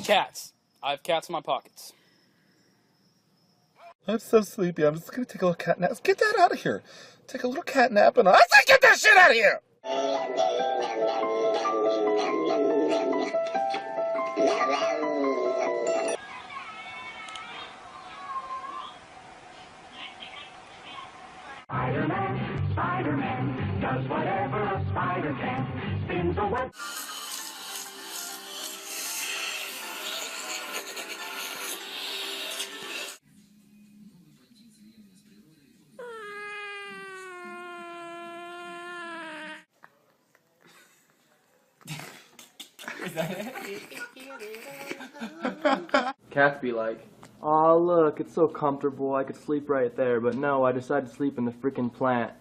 Cats. I have cats in my pockets. I'm so sleepy. I'm just gonna take a little cat nap. Let's get that out of here. Take a little cat nap and I say get that shit out of here! Spider-Man, Spider-Man, does whatever a spider can. Spins a web. Is that it? Cats be like, "Aw, look, it's so comfortable, I could sleep right there," but no, I decided to sleep in the freaking plant.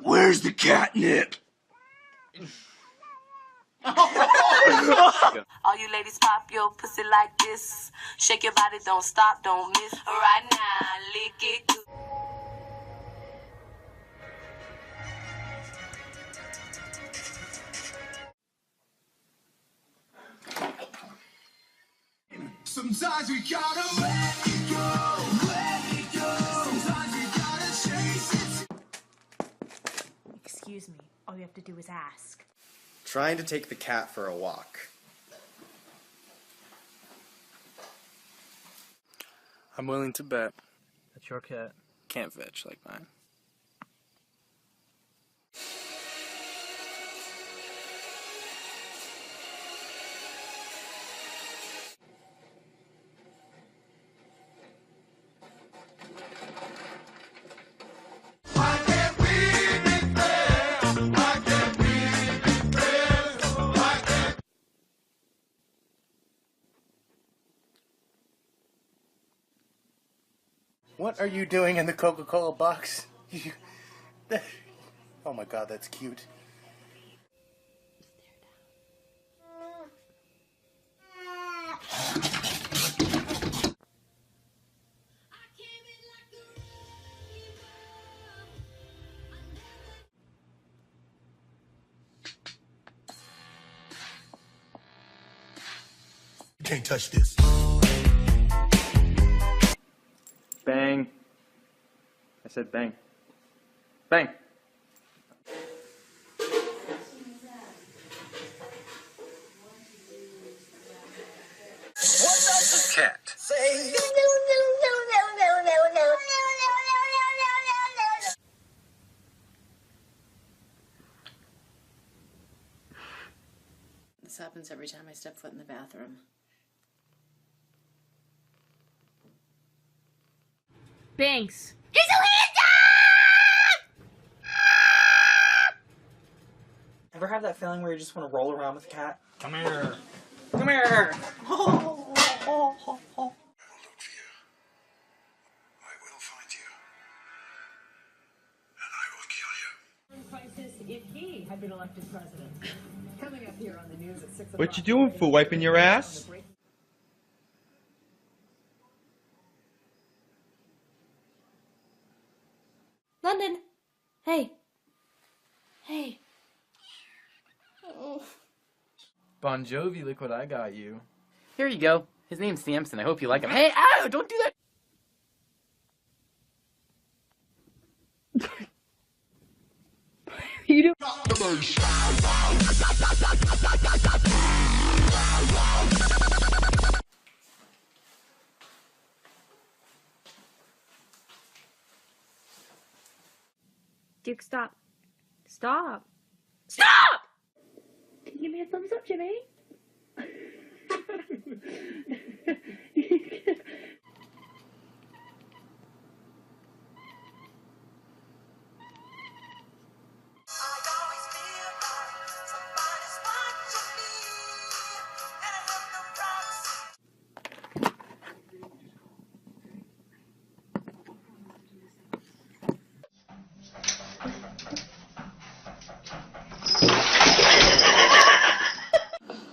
Where's the catnip? All you ladies pop your pussy like this. Shake your body, don't stop, don't miss. Right now, lick it good. Sometimes we gotta let it go, let it go. Sometimes we gotta chase it. Excuse me, all you have to do is ask. Trying to take the cat for a walk. I'm willing to bet. That's your cat. Can't fetch like mine. Why can't we be friends? Why can't we be friends? Why can't... What are you doing in the Coca-Cola box? Oh my god, that's cute. You can't touch this. Bang. I said bang. Bang. What does the cat say? This happens every time I step foot in the bathroom. Banks. Ever have that feeling where you just want to roll around with a cat? Come here. Come here! I will look for you. I will find you. And I will kill you. Crisis if he had been elected president. Coming up here on the news at 6 o'clock. What you doing, fool? Wiping your ass? London. Hey. Hey. Oh. Bon Jovi, look what I got you. Here you go. His name's Samson. I hope you like him. Hey, ow! Don't do that! You do. Duke, stop. Stop. Stop! Can you give me a thumbs up, Jimmy?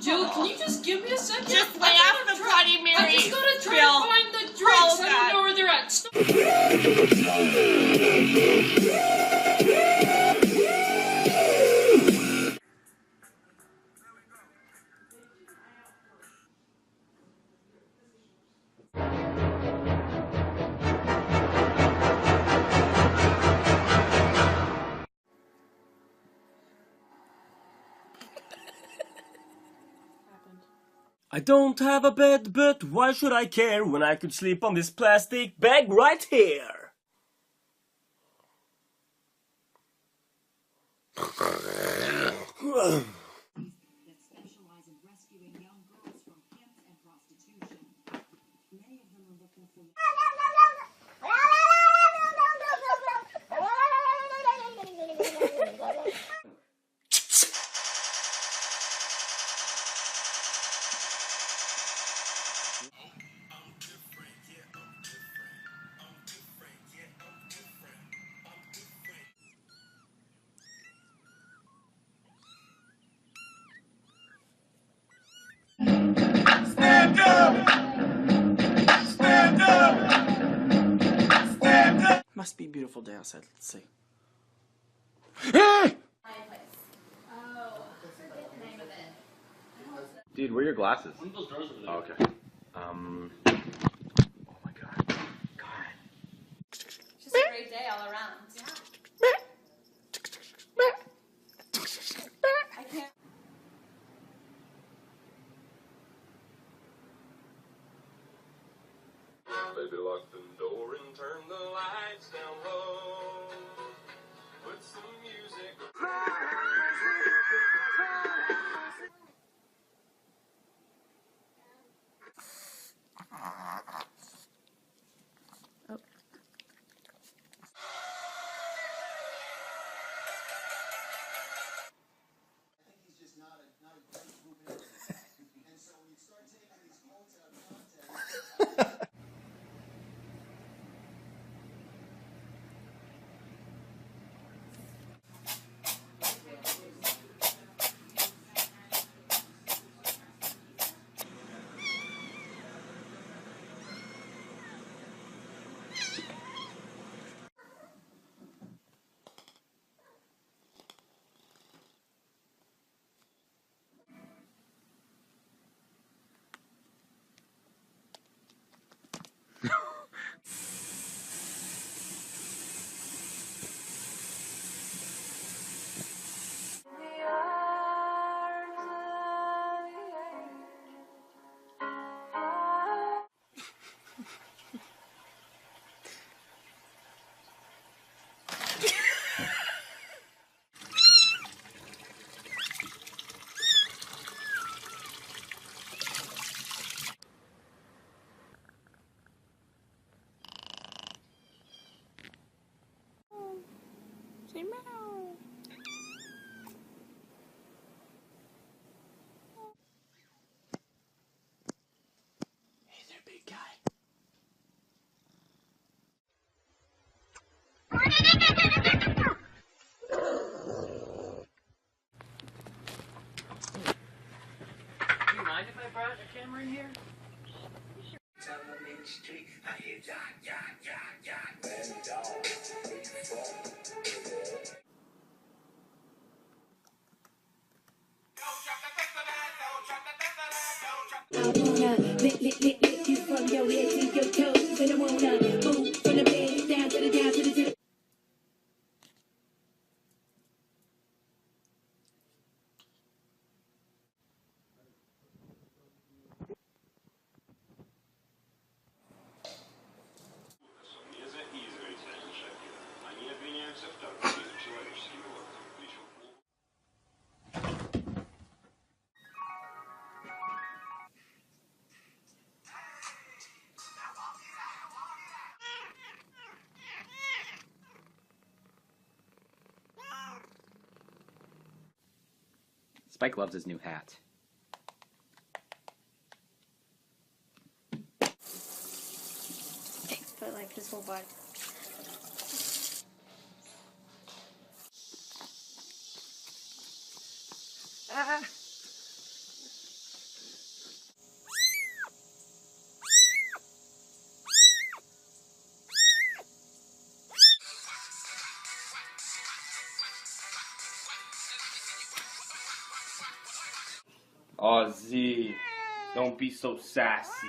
Jude, can you just give me a second? Just lay out the Bloody Mary. I just gotta try to find the I don't have a bed, but why should I care when I could sleep on this plastic bag right here? Stand up! Stand up! Stand up! Must be a beautiful day outside. Let's see. Dude, where are your glasses? Oh, okay. Oh my god. Just a great day all around. I can't. Baby, lock the door and turn the lights down low. Put some music. Say meow. Hey there, big guy. Do you mind if I brought a camera in here? I wanna lick you from your head to your toes, and I wanna move from the bed down to the. Spike loves his new hat. But like his whole body. Aw, Z, don't be so sassy.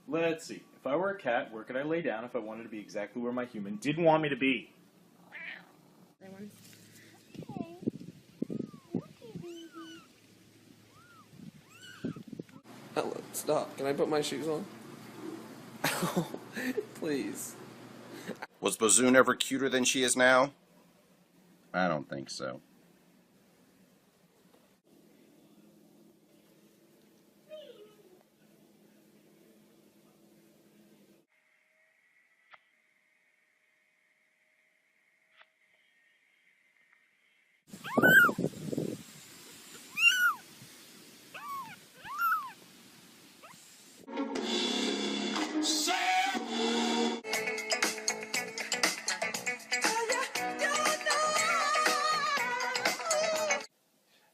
Let's see. If I were a cat, where could I lay down if I wanted to be exactly where my human didn't want me to be? Ella, stop. Can I put my shoes on? Please. Was Bazoon ever cuter than she is now? I don't think so.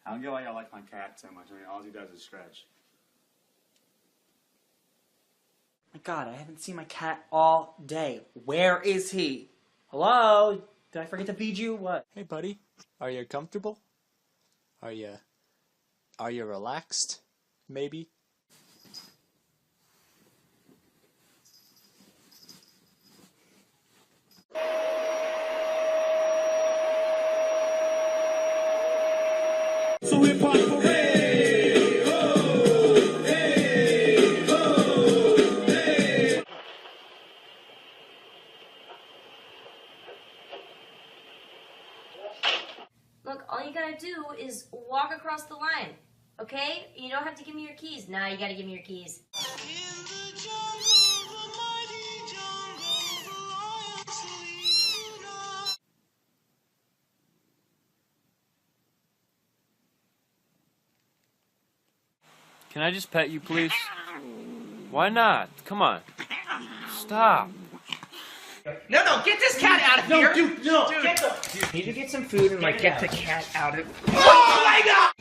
I don't get why y'all like my cat so much. I mean, all he does is scratch. My God, I haven't seen my cat all day. Where is he? Hello? Did I forget to feed you? What? Hey, buddy. Are you comfortable? Are you relaxed? Maybe? So hip hop parade. Oh, hey, oh, hey. Look, all you gotta do is walk across the line, okay? You don't have to give me your keys. Nah, you gotta give me your keys. Can I just pet you, please? Why not? Come on. Stop. No, get this cat out of here! Dude, no, Dude, get the... need to get some food and, like, get the cat out of... Oh my God!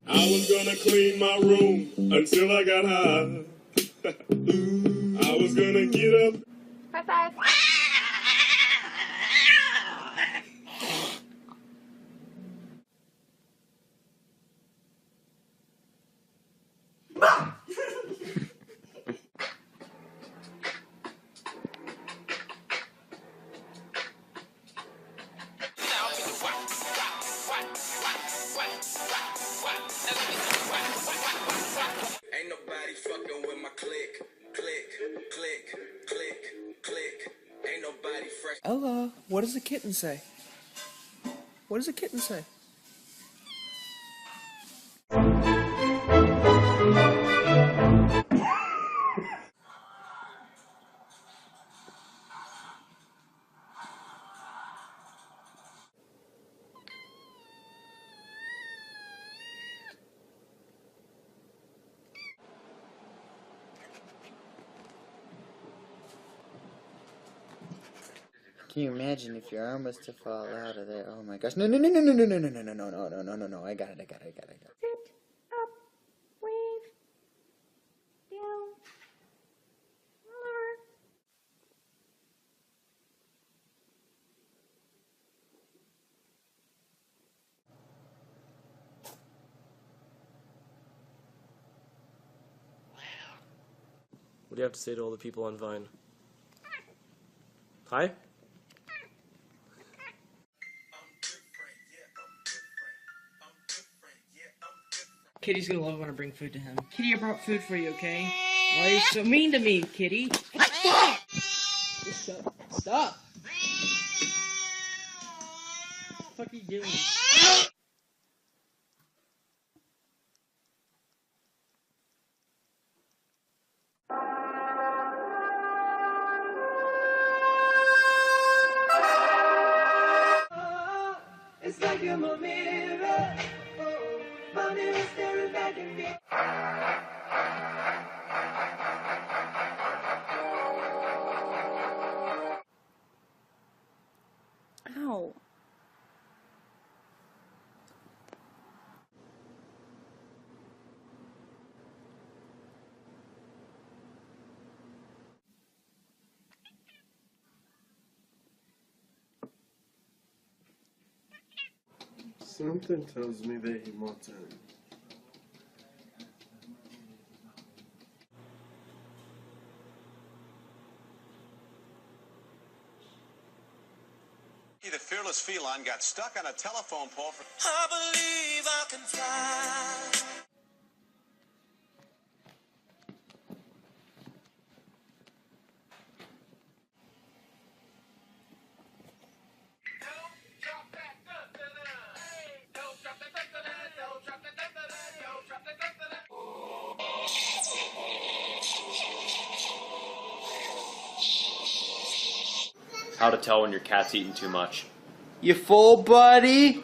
I was gonna clean my room until I got high. I was gonna get up. High five. Ain't nobody fucking with my click, click, click, click, click. Ain't nobody fresh. Ella, what does a kitten say? What does a kitten say? Can you imagine if your arm was to fall out of there? Oh my gosh. No, no, no, no, no, no, no, no, no, no, no, no, no, no, no. I got it. Sit up, wave, down, lower. What do you have to say to all the people on Vine? Hi? Kitty's gonna love it when I bring food to him. Kitty, I brought food for you, okay? Why are you so mean to me, Kitty? Stop! Stop! What the fuck are you doing? It's like I'm a mirror. Oh, my mirror staring back at me. Ow. Something tells me that he wants in. The fearless feline got stuck on a telephone pole for... I believe I can fly. How to tell when your cat's eating too much. You full, buddy?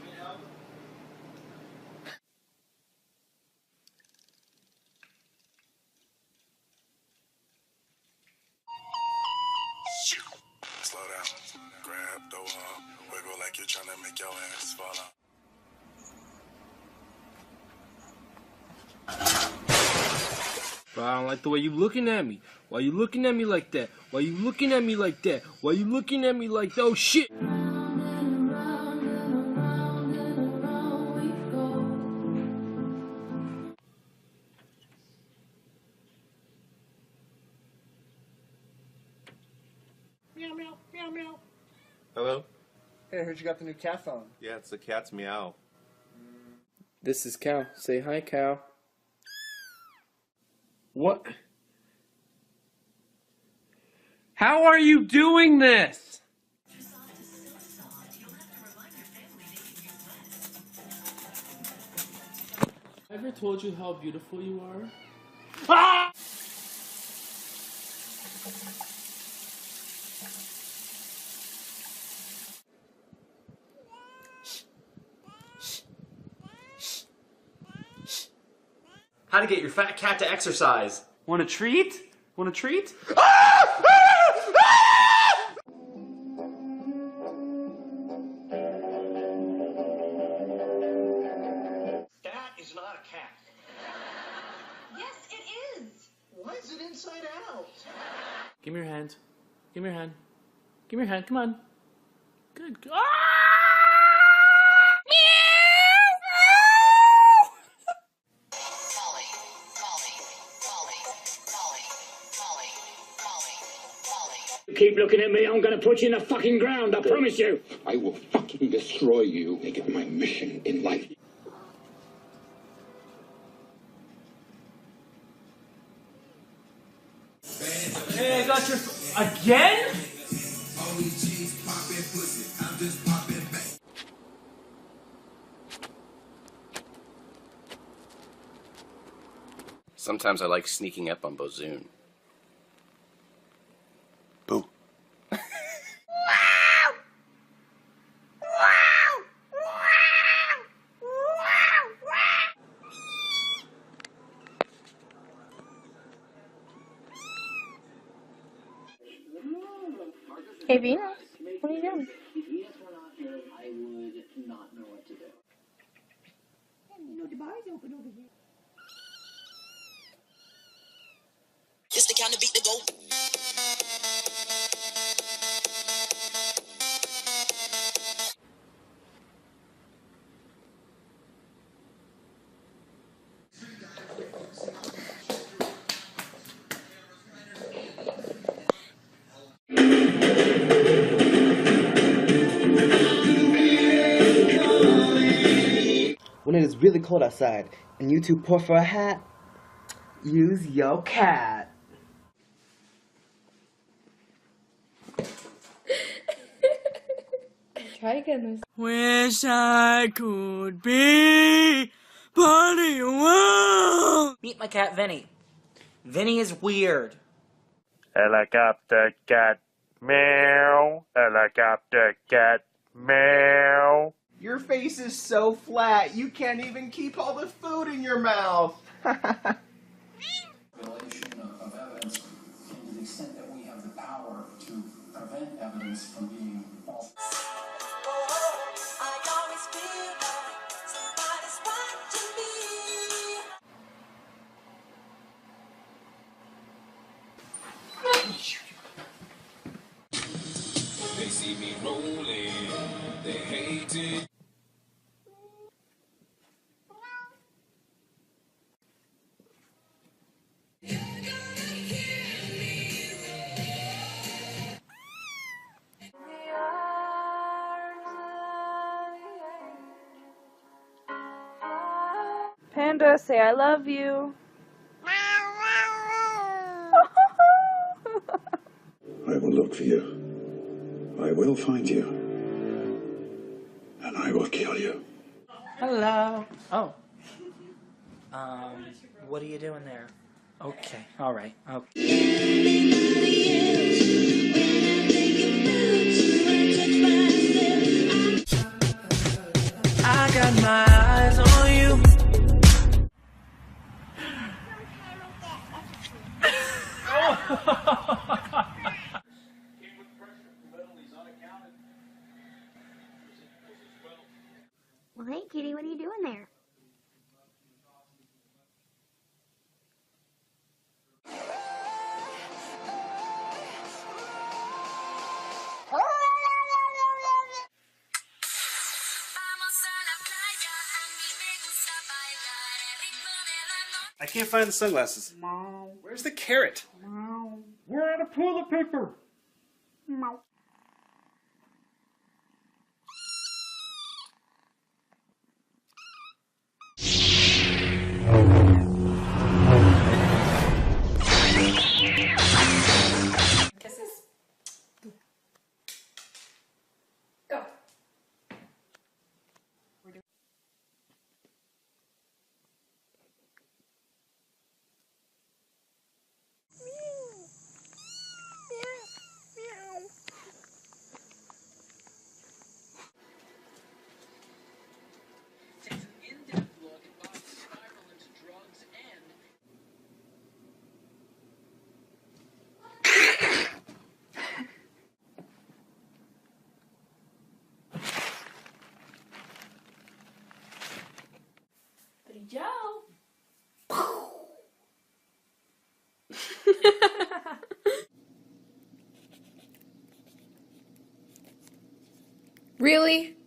Slow down. Grab, throw up. Wiggle like you're trying to make your ass fall out. Bro, I don't like the way you looking at me. Why you looking at me like that? Why you looking at me like that? Why you looking at me like that? Oh shit! Meow, meow, meow, meow. Hello? Hey, I heard you got the new cat phone. Yeah, it's the cat's meow. This is Cal. Say hi, Cal. What? How are you doing this? Ever told you how beautiful you are? Ah! How to get your fat cat to exercise. Want a treat? Want a treat? That is not a cat. Yes, it is. Why is it inside out? Give me your hand. Give me your hand. Give me your hand. Come on. Good. Ah! Keep looking at me, I'm gonna put you in the fucking ground, I promise you. I will fucking destroy you. Make it my mission in life. Hey, I got your... Again? Sometimes I like sneaking up on Bozoon. Boo. Hey, Venus, what are you doing? If Venus were not here, I would not know what to do. You know, the bar's open over here. It's the kind of beat to go. When it is really cold outside and you two pour for a hat, use your cat. Try again. Wish I could be part of your world. Meet my cat, Vinny. Vinny is weird. Helicopter cat, meow. Helicopter cat, meow. Your face is so flat, you can't even keep all the food in your mouth. Revelation of evidence, and to the extent that we have the power to prevent evidence from being false. They see me rolling, they hate it. panda. Say I love you. I will look for you. I will find you. And I will kill you. Hello. Oh. What are you doing there? Okay. All right. I got my eyes on you. Well, hey, kitty, what are you doing there? I can't find the sunglasses. Where's the carrot? We're out of toilet paper. Kisses. Go. Joe. Really?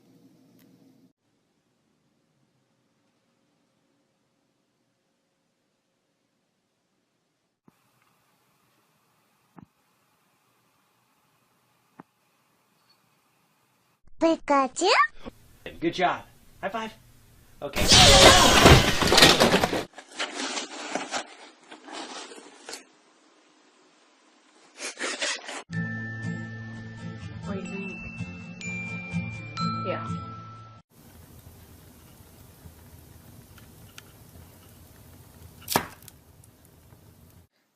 Pikachu? Good job. High five. Okay. What do you think? Yeah.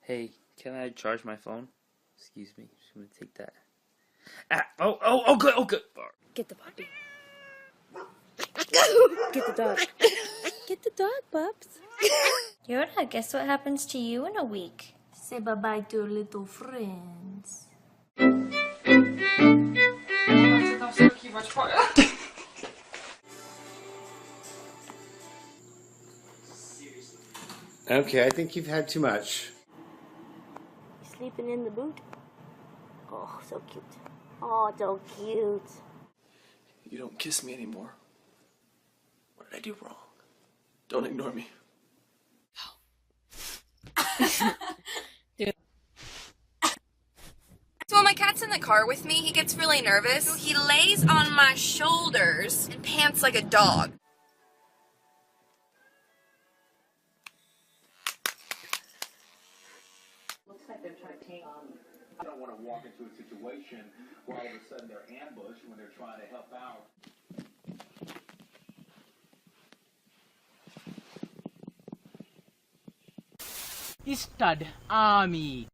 Hey, can I charge my phone? Excuse me, just gonna take that. Oh, good. Get the puppy. Get the dog. Get the dog, pups. Yoda, guess what happens to you in a week? Say bye-bye to your little friends. Okay, I think you've had too much. You sleeping in the boot? Oh, so cute. Oh, so cute. You don't kiss me anymore. What did I do wrong? Don't ignore me. So when my cat's in the car with me, he gets really nervous. So he lays on my shoulders and pants like a dog. Looks like they're trying to take I don't want to walk into a situation where all of a sudden they're ambushed when they're trying to help out. Stud Army.